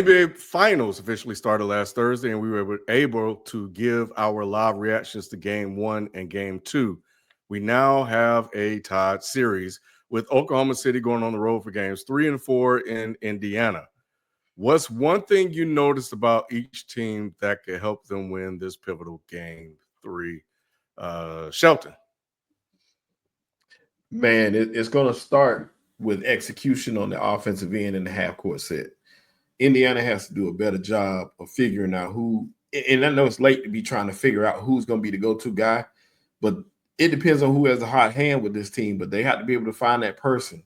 NBA Finals officially started last Thursday, and we were able to give our live reactions to Game 1 and Game 2. We now have a tied series with Oklahoma City going on the road for Games 3 and 4 in Indiana. What's one thing you noticed about each team that could help them win this pivotal Game 3? Shelton. Man, it's going to start with execution on the offensive end in the half-court set. Indiana has to do a better job of figuring out who, and I know it's late to be trying to figure out who's going to be the go-to guy, but it depends on who has a hot hand with this team, but they have to be able to find that person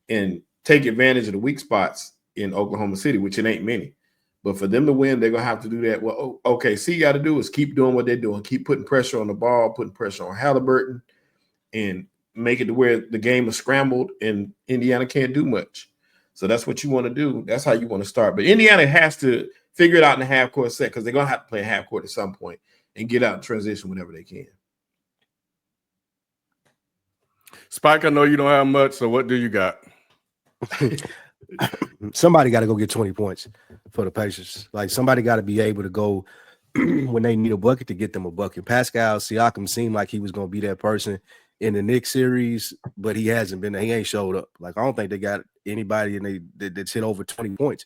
and take advantage of the weak spots in Oklahoma City, which it ain't many. But for them to win, they're going to have to do that. Well, okay, so you got to do is keep doing what they're doing, keep putting pressure on the ball, putting pressure on Haliburton, and make it to where the game is scrambled and Indiana can't do much. So that's what you want to do. That's how you want to start. But Indiana has to figure it out in the half-court set because they're going to have to play half-court at some point and get out and transition whenever they can. Spike, I know you don't have much, so what do you got? Somebody got to go get 20 points for the Pacers. Like, somebody got to be able to go when they need a bucket to get them a bucket. Pascal Siakam seemed like he was going to be that person in the Knicks series, but he hasn't been. He ain't showed up. Like, I don't think they got anybody that's hit over 20 points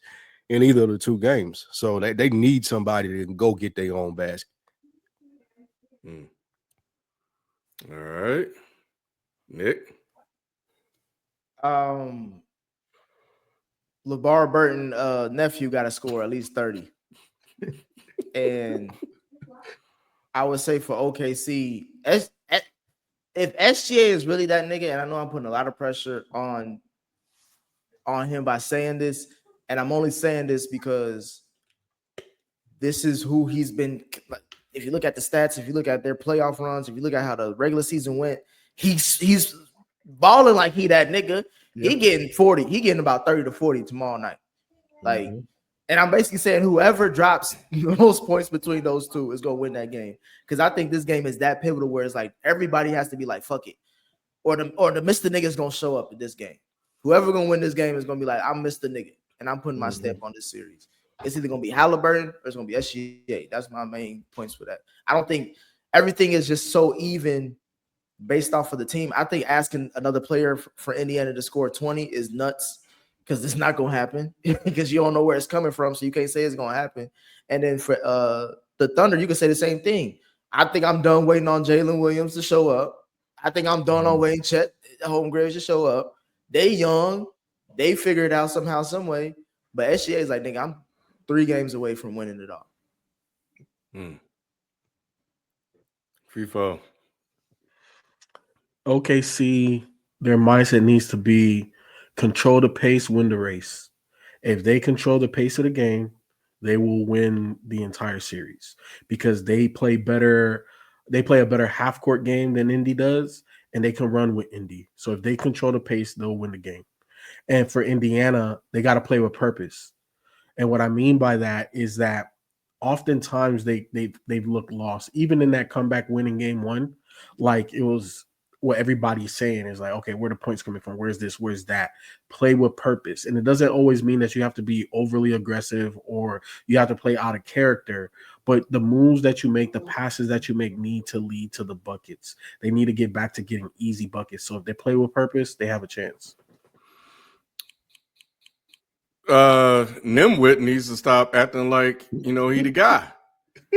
in either of the two games. So they need somebody to go get their own basket. All right. Nick? LeVar Burton nephew got to score at least 30. And I would say for OKC, if SGA is really that nigga, and I know I'm putting a lot of pressure on him by saying this, and I'm only saying this because this is who he's been. If you look at the stats, if you look at their playoff runs, if you look at how the regular season went, he's balling like he that nigga. Yep. He getting 40. He getting about 30 to 40 tomorrow night. Like, and I'm basically saying whoever drops the most points between those two is going to win that game. Because I think this game is that pivotal where it's like everybody has to be like, fuck it. Or the Mr. Nigga is going to show up in this game. Whoever going to win this game is going to be like, I'm Mr. Nigga. And I'm putting my stamp on this series. It's either going to be Haliburton or it's going to be SGA. That's my main points for that. I don't think everything is just so even based off of the team. I think asking another player for Indiana to score 20 is nuts. Because it's not going to happen because you don't know where it's coming from. So you can't say it's going to happen. And then for the Thunder, you can say the same thing. I think I'm done waiting on Jalen Williams to show up. I think I'm done on waiting Chet Holmgren to show up. They young. They figure it out somehow, some way. But SGA is like, nigga, I'm 3 games away from winning it all. FIFA. OKC, their mindset needs to be control the pace, win the race. If they control the pace of the game, they will win the entire series because they play better. They play a better half-court game than Indy does, and they can run with Indy. So if they control the pace, they'll win the game. And for Indiana, they got to play with purpose. And what I mean by that is that oftentimes they've looked lost. Even in that comeback winning game 1, like it was what everybody's saying is like, okay, where the points coming from? Where's this? Where's that? Play with purpose. And it doesn't always mean that you have to be overly aggressive or you have to play out of character, but the moves that you make, the passes that you make need to lead to the buckets. They need to get back to getting easy buckets. So if they play with purpose, they have a chance. Nimwit needs to stop acting like, he the guy.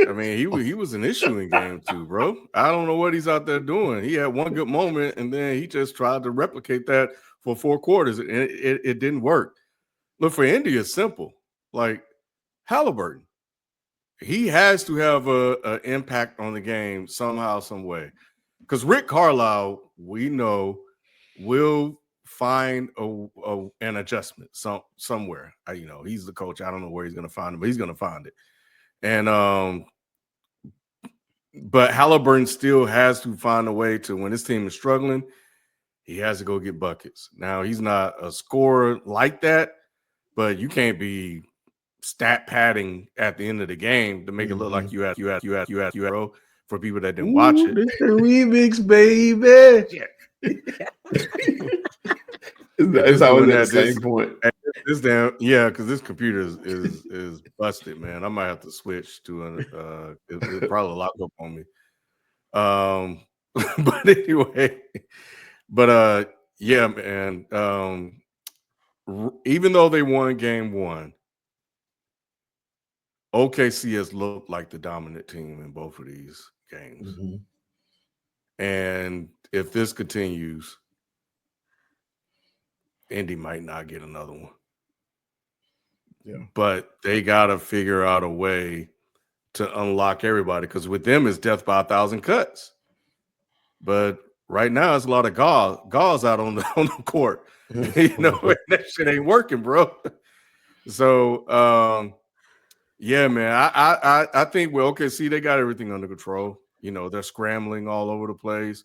I mean, he was an issue in game 2, bro. I don't know what he's out there doing. He had one good moment, and then he just tried to replicate that for 4 quarters, and it didn't work. Look, for Indy, it's simple. Like, Haliburton, he has to have an impact on the game somehow, some way. Because Rick Carlisle, we know, will find an adjustment somewhere. He's the coach. I don't know where he's going to find it, but he's going to find it. And but Haliburton still has to find a way to, when his team is struggling, he has to go get buckets. Now, he's not a scorer like that, but you can't be stat padding at the end of the game to make it look like you had bro, for people that didn't watch it. This the remix, baby. It's always at the same point. This damn because this computer is busted, man. I might have to switch to it'll probably lock up on me. But anyway, yeah, man. Even though they won game one, OKC has looked like the dominant team in both of these games. Mm-hmm. And if this continues, Indy might not get another one. Yeah. But they got to figure out a way to unlock everybody, because with them it's death by 1,000 cuts. But right now it's a lot of gauze out on the court. You know, and that shit ain't working, bro. So yeah, man. I think OKC, they got everything under control. You know, they're scrambling all over the place.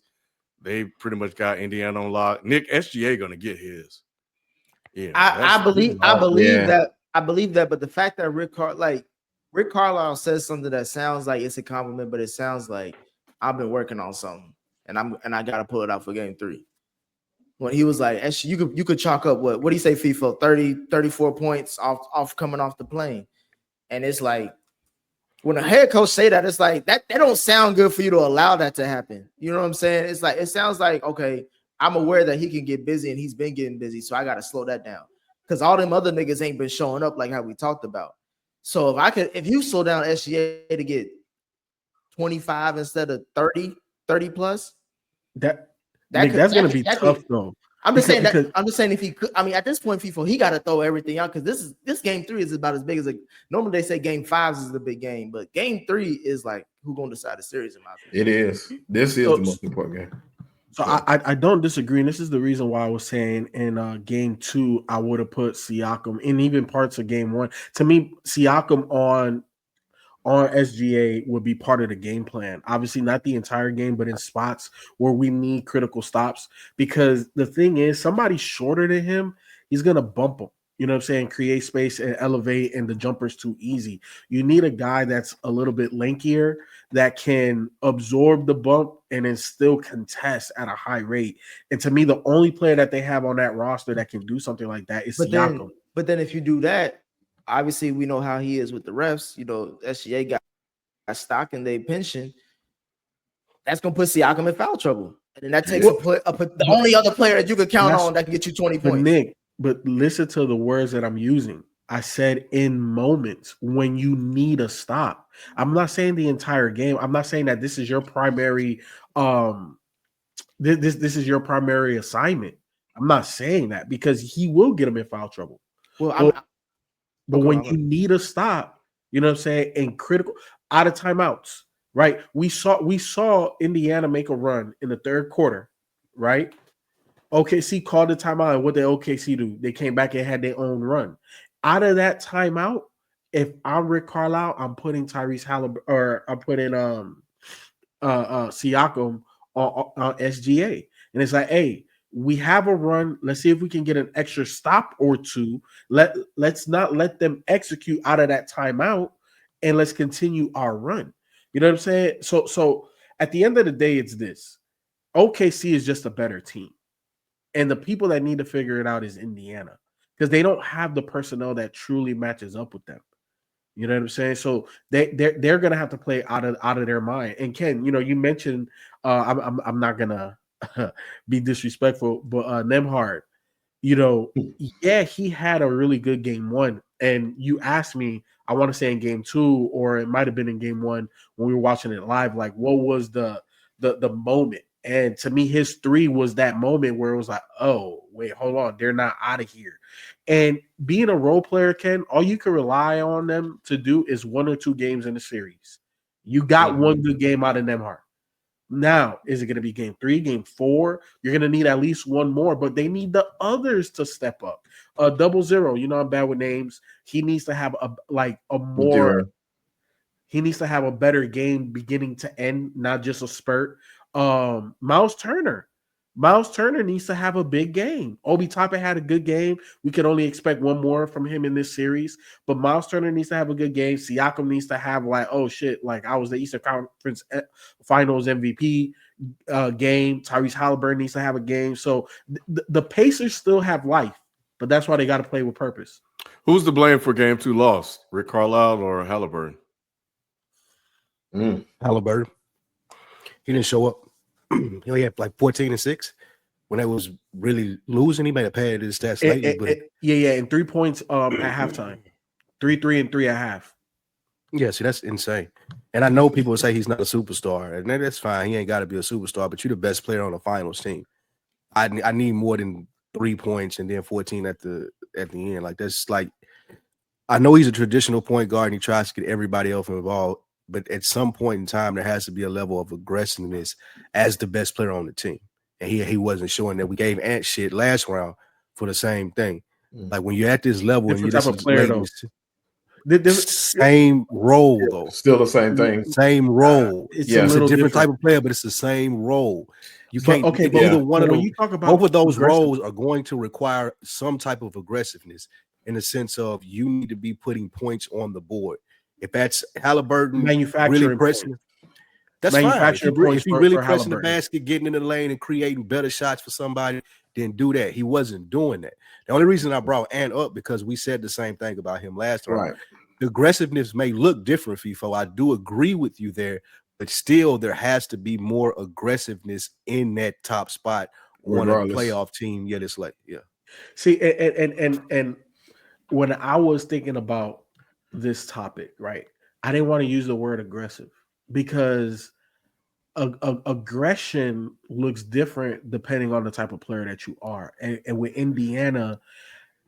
They pretty much got Indiana on lock. Nick, SGA gonna get his. Yeah, I believe that, but the fact that Rick Carlisle says something that sounds like it's a compliment, but it sounds like I've been working on something and I gotta pull it out for game 3. When he was like, you could chalk up what do you say, FIFA 30, 34 points off coming off the plane. And it's like, when a head coach say that, it's like that don't sound good for you to allow that to happen. You know what I'm saying? It's like, it sounds like, okay, I'm aware that he can get busy and he's been getting busy, so I got to slow that down, because all them other niggas ain't been showing up like how we talked about. So if you slow down SGA to get 25 instead of 30 plus, that's going to be tough though. I'm just saying if he could, I mean, at this point, FIFA, he got to throw everything out, because this game 3 is about as big as normally they say game 5 is the big game, but game 3 is like who gonna decide the series in my opinion. It is. This is the most important game. So I don't disagree, and this is the reason why I was saying in game 2 I would have put Siakam, and even parts of game 1. To me, Siakam on SGA would be part of the game plan. Obviously, not the entire game, but in spots where we need critical stops. Because the thing is, somebody shorter than him, he's gonna bump him. You know what I'm saying? Create space and elevate, and the jumper's too easy. You need a guy that's a little bit lankier that can absorb the bump and then still contest at a high rate. And to me, the only player that they have on that roster that can do something like that is Siakam. But then if you do that, obviously we know how he is with the refs. You know, SGA got stock and they pension. That's gonna put Siakam in foul trouble, and then that takes the only other player that you could count on that can get you 20 points. Nick, but listen to the words that I'm using. I said in moments when you need a stop. I'm not saying the entire game. I'm not saying that this is your primary this is your primary assignment. I'm not saying that, because he will get him in foul trouble. But when you need a stop, you know what I'm saying, and critical out of timeouts, right? We saw Indiana make a run in the third quarter, right? OKC called the timeout, and what did OKC do? They came back and had their own run. Out of that timeout, if I'm Rick Carlisle, I'm putting Tyrese Haliburton, or I'm putting Siakam on SGA. And it's like, hey, we have a run. Let's see if we can get an extra stop or two. Let's not let them execute out of that timeout, and let's continue our run. You know what I'm saying? So at the end of the day, it's this. OKC is just a better team. And the people that need to figure it out is Indiana, because they don't have the personnel that truly matches up with them. You know what I'm saying? So they're gonna have to play out of their mind. And Ken, you know, you mentioned I'm not gonna be disrespectful, but Nembhard, you know, yeah, he had a really good game 1. And you asked me, I want to say in game 2, or it might have been in game 1 when we were watching it live, like what was the moment? And to me, his 3 was that moment where it was like, oh, wait, hold on, they're not out of here. And being a role player, Ken, all you can rely on them to do is 1 or 2 games in the series. You got one good game out of Nembhard. Now, is it going to be game 3, game 4? You're going to need at least one more, but they need the others to step up. 00, you know, I'm bad with names. He needs to have he needs to have a better game beginning to end, not just a spurt. Miles Turner needs to have a big game. Obi Toppin had a good game. We can only expect one more from him in this series, but Miles Turner needs to have a good game. Siakam needs to have like, oh shit, like I was the Eastern Conference Finals MVP. game. Tyrese Haliburton needs to have a game. So the Pacers still have life, but that's why they got to play with purpose. Who's to blame for game 2 loss? Rick Carlisle or Haliburton? Haliburton. He didn't show up. He only had like 14 and 6 when they was really losing. He made a pad his stats lately, but and 3 points at halftime. 3 and 3 at half. Yeah, see, that's insane. And I know people will say he's not a superstar, and that's fine. He ain't got to be a superstar, but you're the best player on the finals team. I need more than 3 points and then 14 at the end. Like, that's like, I know he's a traditional point guard and he tries to get everybody else involved, but at some point in time, there has to be a level of aggressiveness as the best player on the team. And he wasn't showing that. We gave Ant shit last round for the same thing. Like, when you're at this level, Different and type of player, though. Same role, though. Still the same thing. Same role. It's It's a different type of player, but it's the same role. You can't. Okay, but either one of when them. you talk about Both of those roles are going to require some type of aggressiveness in the sense of you need to be putting points on the board. If that's Haliburton really pressing, that's fine. If he really pressing the basket, getting in the lane and creating better shots for somebody, then do that. He wasn't doing that. The only reason I brought Ant up because we said the same thing about him last time. Right. The aggressiveness may look different, FIFO. I do agree with you there, but still there has to be more aggressiveness in that top spot on a playoff team. Yeah, it's like, yeah. See, and when I was thinking about this topic, right, I didn't want to use the word aggressive because aggression looks different depending on the type of player that you are. And with Indiana,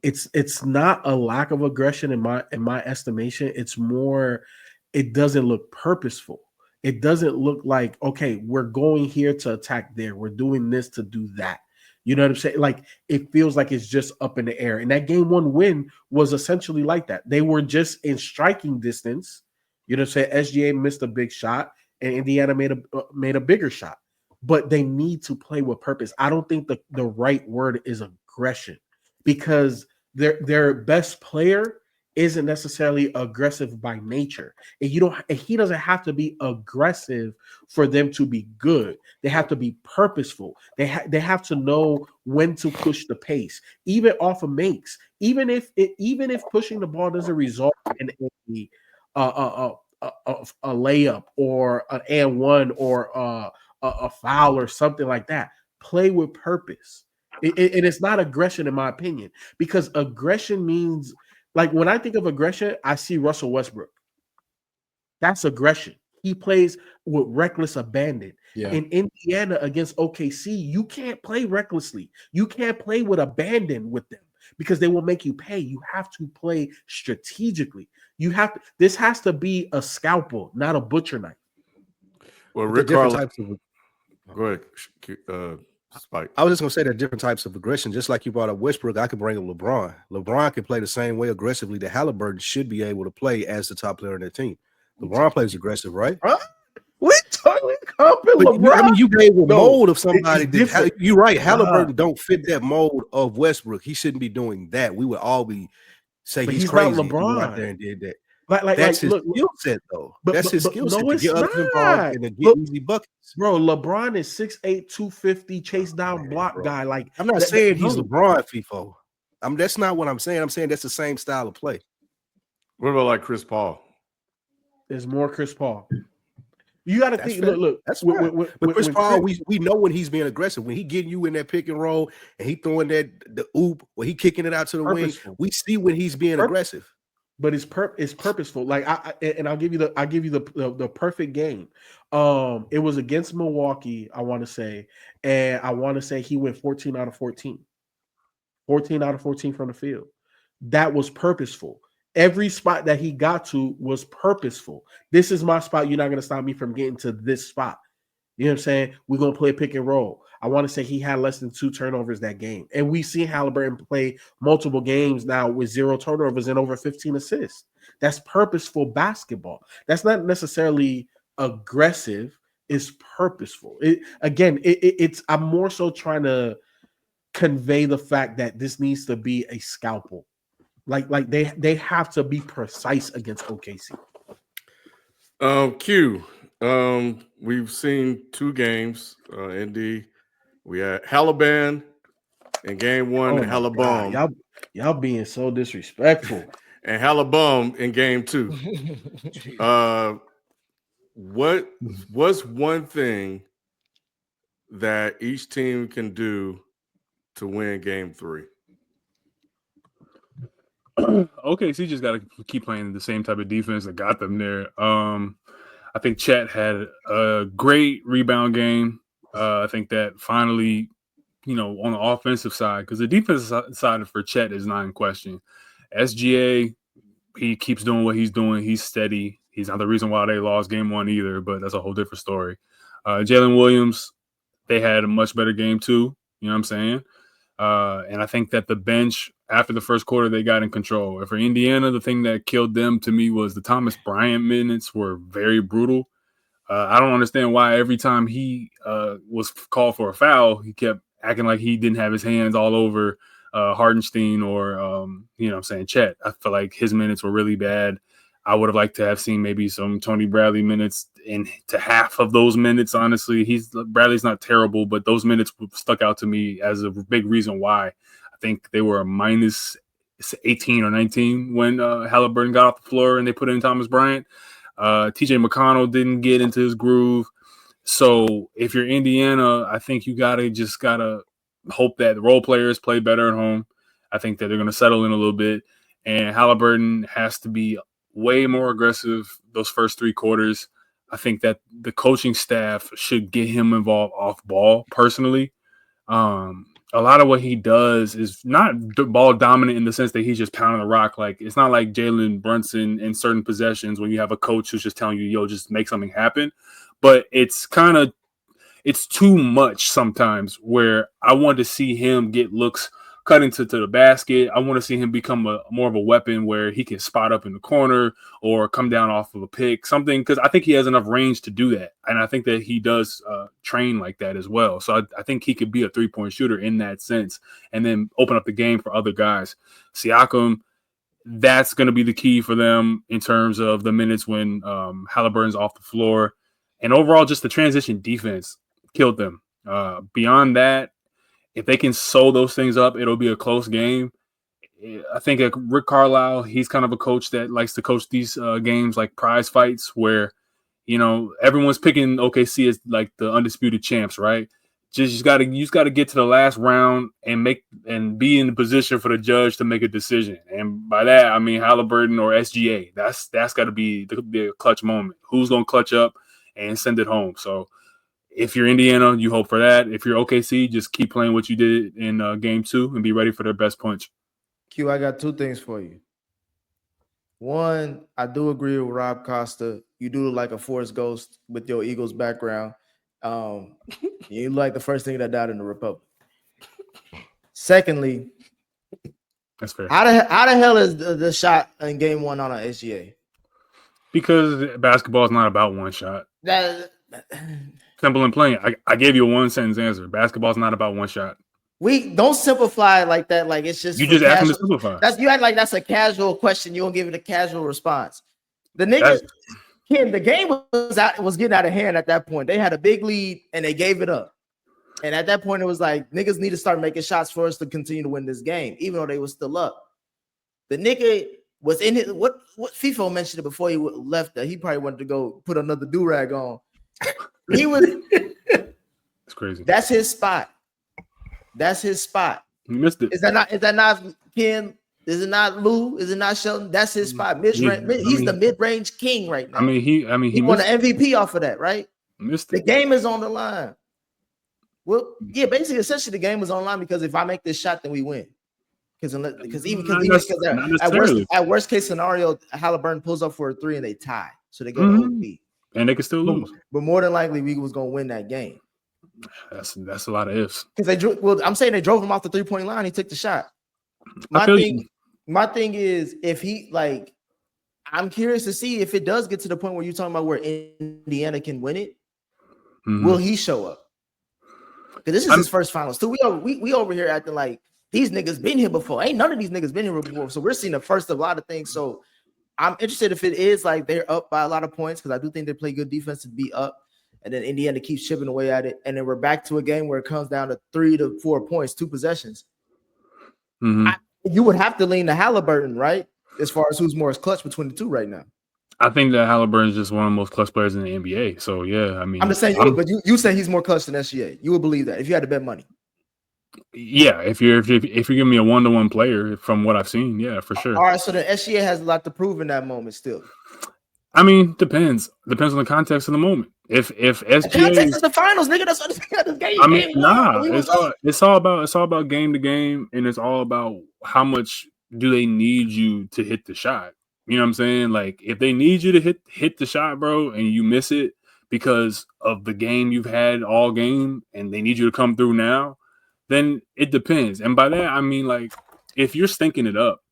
it's not a lack of aggression in my estimation. It's more, it doesn't look purposeful. It doesn't look like, okay, we're going here to attack there. We're doing this to do that. You know what I'm saying? Like, it feels like it's just up in the air. And that game 1 win was essentially like that. They were just in striking distance. You know what I'm saying? SGA missed a big shot and Indiana made a bigger shot. But they need to play with purpose. I don't think the right word is aggression because their best player isn't necessarily aggressive by nature. And he doesn't have to be aggressive for them to be good. They have to be purposeful. They have to know when to push the pace, even off of makes. Even if pushing the ball doesn't result in a layup or an and one or a foul or something like that. Play with purpose. And it's not aggression, in my opinion, because aggression means, like, when I think of aggression, I see Russell Westbrook. That's aggression. He plays with reckless abandon. Yeah. In Indiana against OKC, you can't play recklessly. You can't play with abandon with them because they will make you pay. You have to play strategically. This has to be a scalpel, not a butcher knife. Well, Rick Carlisle. Go ahead, Spike. I was just gonna say there are different types of aggression. Just like you brought up Westbrook, I could bring up LeBron. LeBron can play the same way aggressively that Haliburton should be able to play as the top player in their team. LeBron plays aggressive, right? We totally comping LeBron. You gave a mold of somebody. You're right. Haliburton don't fit that mold of Westbrook. He shouldn't be doing that. We would all be saying he's crazy. Not LeBron. Out there and did that. That's his skill set, though. That's his skill set to get others involved and to get easy buckets. Bro, LeBron is 6'8", 250, chase down block guy. Like, I'm not saying he's LeBron, FIFO. That's not what I'm saying. I'm saying that's the same style of play. What about like Chris Paul? There's more Chris Paul. You got to think. Fair. Look. That's right. But Chris Paul, we know when he's being aggressive. When he getting you in that pick and roll and he throwing the oop, or he kicking it out to the wing. We see when he's being aggressive. But it's purposeful. Like I'll give you the perfect game. It was against Milwaukee, I want to say, and I want to say he went 14 out of 14. 14 out of 14 from the field. That was purposeful. Every spot that he got to was purposeful. This is my spot. You're not going to stop me from getting to this spot. You know what I'm saying? We're going to play pick and roll. I want to say he had less than 2 turnovers that game. And we've seen Haliburton play multiple games now with 0 turnovers and over 15 assists. That's purposeful basketball. That's not necessarily aggressive. It's purposeful. I'm more so trying to convey the fact that this needs to be a scalpel. Like they have to be precise against OKC. Q, We've seen 2 games. Indy, we had Haliburton in game 1 Oh and my God, Halibum y'all being so disrespectful. and Halibum in game 2. What's one thing that each team can do to win game 3? OKC just got to keep playing the same type of defense that got them there. I think Chet had a great rebound game. I think that finally, on the offensive side, because the defensive side for Chet is not in question. SGA, he keeps doing what he's doing. He's steady. He's not the reason why they lost game 1 either, but that's a whole different story. Jalen Williams, they had a much better game too. You know what I'm saying? And I think that the bench, after the first quarter, they got in control. And for Indiana, the thing that killed them to me was the Thomas Bryant minutes were very brutal. I don't understand why every time he was called for a foul, he kept acting like he didn't have his hands all over Hardenstein or, Chet. I feel like his minutes were really bad. I would have liked to have seen maybe some Tony Bradley minutes into half of those minutes. Honestly, Bradley's not terrible, but those minutes stuck out to me as a big reason why. I think they were a minus 18 or 19 when Haliburton got off the floor and they put in Thomas Bryant. TJ McConnell didn't get into his groove. So if you're Indiana, I think you gotta hope that the role players play better at home. I think that they're going to settle in a little bit, and Haliburton has to be way more aggressive those first 3 quarters. I think that the coaching staff should get him involved off ball personally. A lot of what he does is not ball dominant in the sense that he's just pounding the rock. Like, it's not like Jalen Brunson in certain possessions when you have a coach who's just telling you, yo, just make something happen. But it's too much sometimes where I want to see him get looks cut into the basket. I want to see him become more of a weapon where he can spot up in the corner or come down off of a pick, something, because I think he has enough range to do that. And I think that he does train like that as well. So I think he could be a 3-point shooter in that sense and then open up the game for other guys. Siakam, that's going to be the key for them in terms of the minutes when Haliburton's off the floor. And overall, just the transition defense killed them. Beyond that, if they can sew those things up, it'll be a close game. I think Rick Carlisle, he's kind of a coach that likes to coach these games like prize fights where, everyone's picking OKC as like the undisputed champs, right? You just got to get to the last round and be in the position for the judge to make a decision. And by that, I mean Haliburton or SGA. That's got to be the clutch moment. Who's going to clutch up and send it home? So if you're Indiana, you hope for that. If you're OKC, just keep playing what you did in game 2 and be ready for their best punch. Q, I got 2 things for you. One, I do agree with Rob Costa. You do look like a Force Ghost with your Eagles background. You like the first thing that died in the Republic. Secondly, That's fair. how the hell is the shot in game 1 on an SGA? Because basketball is not about one shot. Simple and plain. I gave you a 1-sentence answer. Basketball is not about one shot. We don't simplify it like that. Like it's just you just asked him to simplify. You act like that's a casual question. You don't give it a casual response. The nigga, Ken, the game was getting out of hand at that point. They had a big lead and they gave it up. And at that point, it was like niggas need to start making shots for us to continue to win this game, even though they were still up. The nigga was in it. What FIFO mentioned it before he left. That he probably wanted to go put another do-rag on. He was. It's crazy. That's his spot. That's his spot. You missed it. Is that not Ken? Is it not Lou? Is it not Shelton? That's his spot. He's the mid-range king right now. He won an MVP off of that, right? Missed it. The game is on the line. Well, yeah, basically, essentially, the game is on the line because if I make this shot, then we win. Because at worst case scenario, Haliburton pulls up for a 3 and they tie, so they go to OT. And they can still lose. But more than likely, we was gonna win that game. That's a lot of ifs. Because I'm saying they drove him off the 3-point line. He took the shot. My thing is, if he I'm curious to see if it does get to the point where you're talking about where Indiana can win it. Will he show up? Because this is his first finals too. We over here acting like these niggas been here before. Ain't none of these niggas been here before. So we're seeing the first of a lot of things. So I'm interested if it is like they're up by a lot of points because I do think they play good defense to be up, and then Indiana keeps chipping away at it, and then we're back to a game where it comes down to 3 to 4 points, 2 possessions. Mhm. You would have to lean to Haliburton, right? As far as who's more clutch between the two right now. I think that Haliburton is just one of the most clutch players in the NBA. So yeah, I mean, I'm just saying, but you say he's more clutch than SGA. You would believe that if you had to bet money. yeah, if you're giving me a 1-to-1 player from what I've seen, yeah, for sure. All right, so then SGA has a lot to prove in that moment still. I mean, depends on the context of the moment. If SGA context is the finals, nigga, that's what this game. I mean, nah, it's all about game to game, and it's all about how much do they need you to hit the shot. You know what I'm saying? Like, if they need you to hit the shot, bro, and you miss it because of the game you've had all game, and they need you to come through now, then it depends. And by that, I mean, like, if you're stinking it up,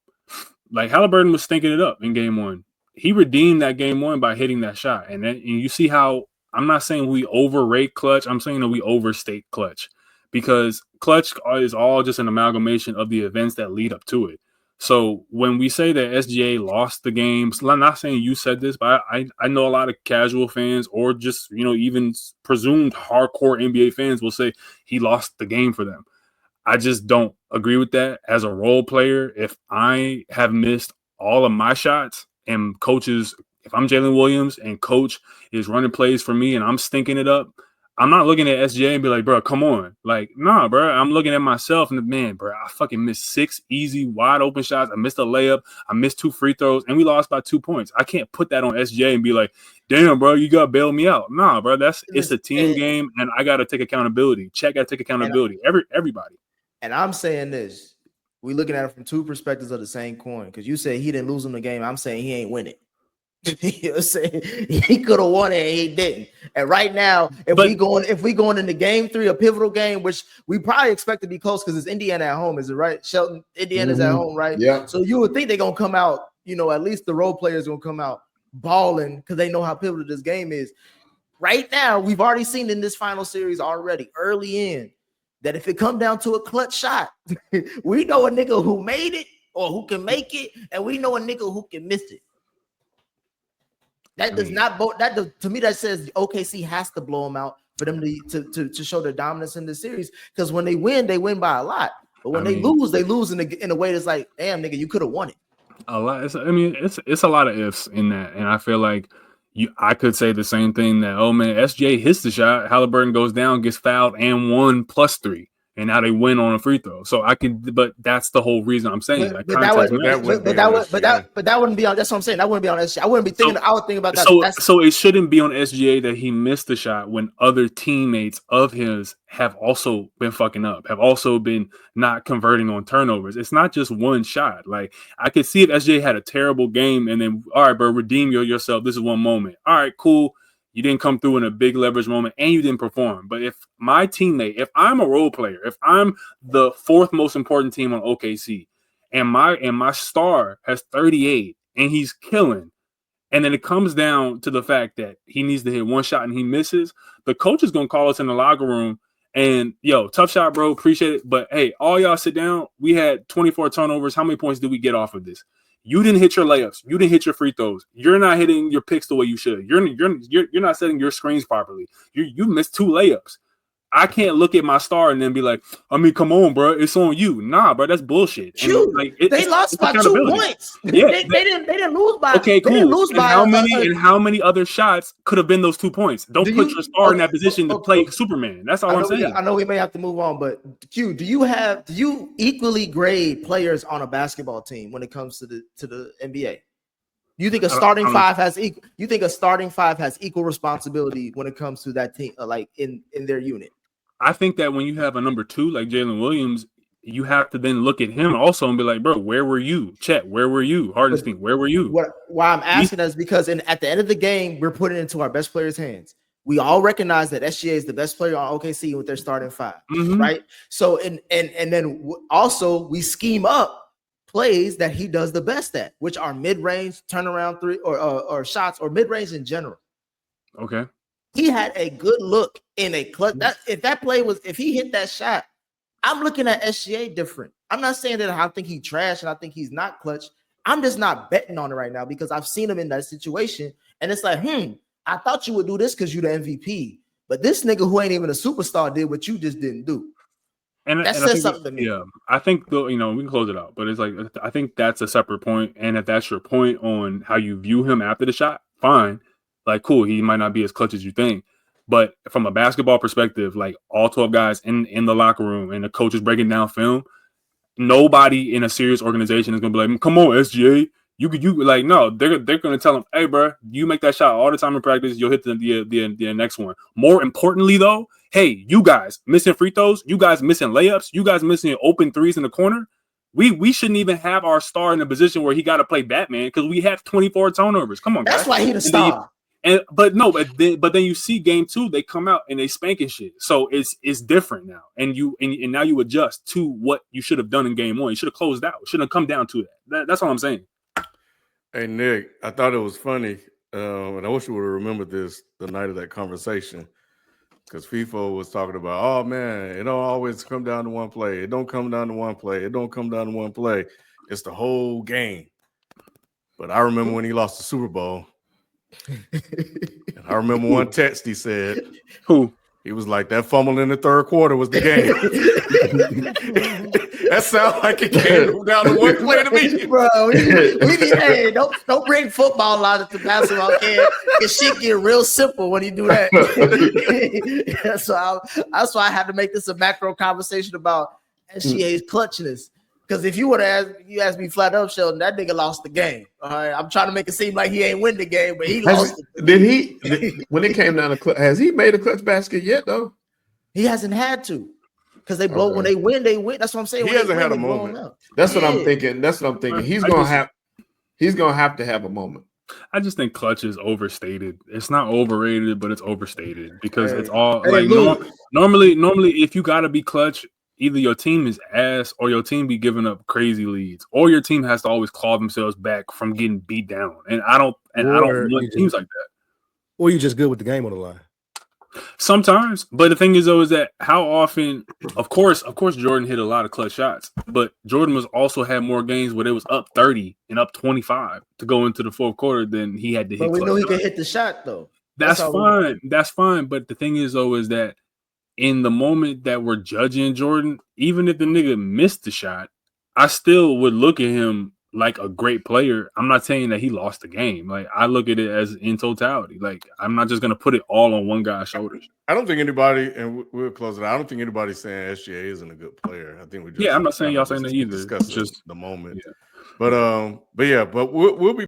like Haliburton was stinking it up in game 1. He redeemed that game 1 by hitting that shot. And you see how I'm not saying we overrate clutch. I'm saying that we overstate clutch because clutch is all just an amalgamation of the events that lead up to it. So when we say that SGA lost the games, I'm not saying you said this, but I know a lot of casual fans or just, even presumed hardcore NBA fans will say he lost the game for them. I just don't agree with that. As a role player, if I have missed all of my shots and coaches, if I'm Jalen Williams and coach is running plays for me and I'm stinking it up, I'm not looking at SGA and be like, bro, come on. Like, nah, bro. I'm looking at myself and man, bro, I fucking missed 6 easy, wide open shots. I missed a layup. I missed 2 free throws and we lost by 2 points. I can't put that on SGA and be like, damn, bro, you got to bail me out. Nah, bro, it's a team game and I got to take accountability. Check, got to take accountability. Everybody. And I'm saying this, we looking at it from 2 perspectives of the same coin. Because you say he didn't lose him the game. I'm saying he ain't win it. You know what I'm saying? He could have won it and he didn't. And right now, if we going into game 3, a pivotal game, which we probably expect to be close because it's Indiana at home, is it right? Shelton, Indiana's at home, right? Yeah. So you would think they're gonna come out, at least the role players gonna come out balling because they know how pivotal this game is. Right now, we've already seen in this final series already, early in, that if it come down to a clutch shot, we know a nigga who made it or who can make it, and we know a nigga who can miss it. That does not vote. To me, that says OKC has to blow them out for them to show their dominance in the series. Because when they win by a lot. But when they lose in a way that's like, damn, nigga, you could have won it. A lot. It's a lot of ifs in that, and I feel like I could say the same thing that SJ hits the shot, Haliburton goes down, gets fouled, and won +3. And now they win on a free throw. So but that's the whole reason I'm saying that. But that wouldn't be on. That's what I'm saying. That wouldn't be on SGA. I wouldn't be thinking. I would think about that. So it shouldn't be on SGA that he missed the shot when other teammates of his have also been fucking up, have also been not converting on turnovers. It's not just one shot. Like I could see if SGA had a terrible game and then all right, bro, redeem yourself. This is one moment. All right, cool. You didn't come through in a big leverage moment and you didn't perform. But if my teammate, if I'm a role player, if I'm the 4th most important team on OKC and my star has 38 and he's killing, and then it comes down to the fact that he needs to hit one shot and he misses, the coach is going to call us in the locker room and, yo, tough shot, bro. Appreciate it. But, hey, all y'all sit down. We had 24 turnovers. How many points did we get off of this? You didn't hit your layups. You didn't hit your free throws. You're not hitting your picks the way you should. You're not setting your screens properly. You missed 2 layups. I can't look at my star and then be like, come on, bro, it's on you. Nah, bro, that's bullshit. They lost by 2 points. Yeah, they didn't lose by. Okay, cool. They didn't lose by how many other shots could have been those 2 points? Don't put your star in that position to play Superman. That's all I'm saying. I know we may have to move on, but Q, do you equally grade players on a basketball team when it comes to the NBA? You think a starting five has equal? You think a starting 5 has equal responsibility when it comes to that team, like in their unit? I think that when you have a number 2 like Jalen Williams, you have to then look at him also and be like, bro, where were you? Chet, where were you? Hardenstein, where were you? Why I'm asking that is because at the end of the game, we're putting it into our best players' hands. We all recognize that SGA is the best player on OKC with their starting 5, right? So and then also we scheme up plays that he does the best at, which are mid-range, turnaround 3 or shots or mid-range in general. Okay. He had a good look in a clutch. If he hit that shot, I'm looking at SGA different. I'm not saying that I think he trash and I think he's not clutch. I'm just not betting on it right now because I've seen him in that situation, and it's like, I thought you would do this because you're the MVP, but this nigga who ain't even a superstar did what you just didn't do. And that says something to me. Yeah, I think though, we can close it out, but it's like I think that's a separate point, and if that's your point on how you view him after the shot, fine, like cool, he might not be as clutch as you think, but from a basketball perspective, like all 12 guys in the locker room and the coach is breaking down film, nobody in a serious organization is gonna be like, come on, SGA. You like no, they're gonna tell him, hey, bro, you make that shot all the time in practice, you'll hit the next one. More importantly, though, hey, you guys missing free throws, you guys missing layups, you guys missing open threes in the corner. We shouldn't even have our star in a position where he got to play Batman because we have 24 turnovers. Come on, guys. That's why he the star. But then you see game 2, they come out and they spanking shit. So it's different now, and now you adjust to what you should have done in game 1. You should have closed out. Shouldn't have come down to that. That's all I'm saying. Hey, Nick, I thought it was funny, and I wish you would have remembered this the night of that conversation, because FIFO was talking about, oh, man, it don't always come down to one play. It don't come down to one play. It don't come down to one play. It's the whole game. But I remember when he lost the Super Bowl. And I remember one text he said, who? He was like, that fumble in the third quarter was the game. That sounds like it came down to one play to me. Bro, we need, hey, don't bring football logic to basketball, kid. Because shit get real simple when you do that. That's why I had to make this a macro conversation about SGA's clutchness. Because if you would have asked me flat up, Sheldon, that nigga lost the game. All right, I'm trying to make it seem like he ain't win the game, but he lost. When it came down to clutch, has he made a clutch basket yet though? He hasn't had to, because they blow when they win, they win. That's what I'm saying. He hasn't had a moment. That's what I'm thinking. He's gonna have to have a moment. I just think clutch is overstated. It's not overrated, but it's overstated because it's all normally if you gotta be clutch, either your team is ass or your team be giving up crazy leads, or your team has to always claw themselves back from getting beat down. And I don't want teams like that. Or you just good with the game on the line. Sometimes, but the thing is though is that how often, of course, Jordan hit a lot of clutch shots, but Jordan was also had more games where it was up 30 and up 25 to go into the fourth quarter than he had to hit. But we know he could hit the shot though. That's fine. That's fine. But the thing is though is that in the moment that we're judging Jordan, even if the nigga missed the shot, I still would look at him like a great player. I'm not saying that he lost the game. Like I look at it as in totality. Like I'm not just gonna put it all on one guy's shoulders. I don't think anybody, and we'll close it out. I don't think anybody's saying SGA isn't a good player. I think we just I'm not saying y'all saying that either. Discuss just the moment. Yeah. But we'll be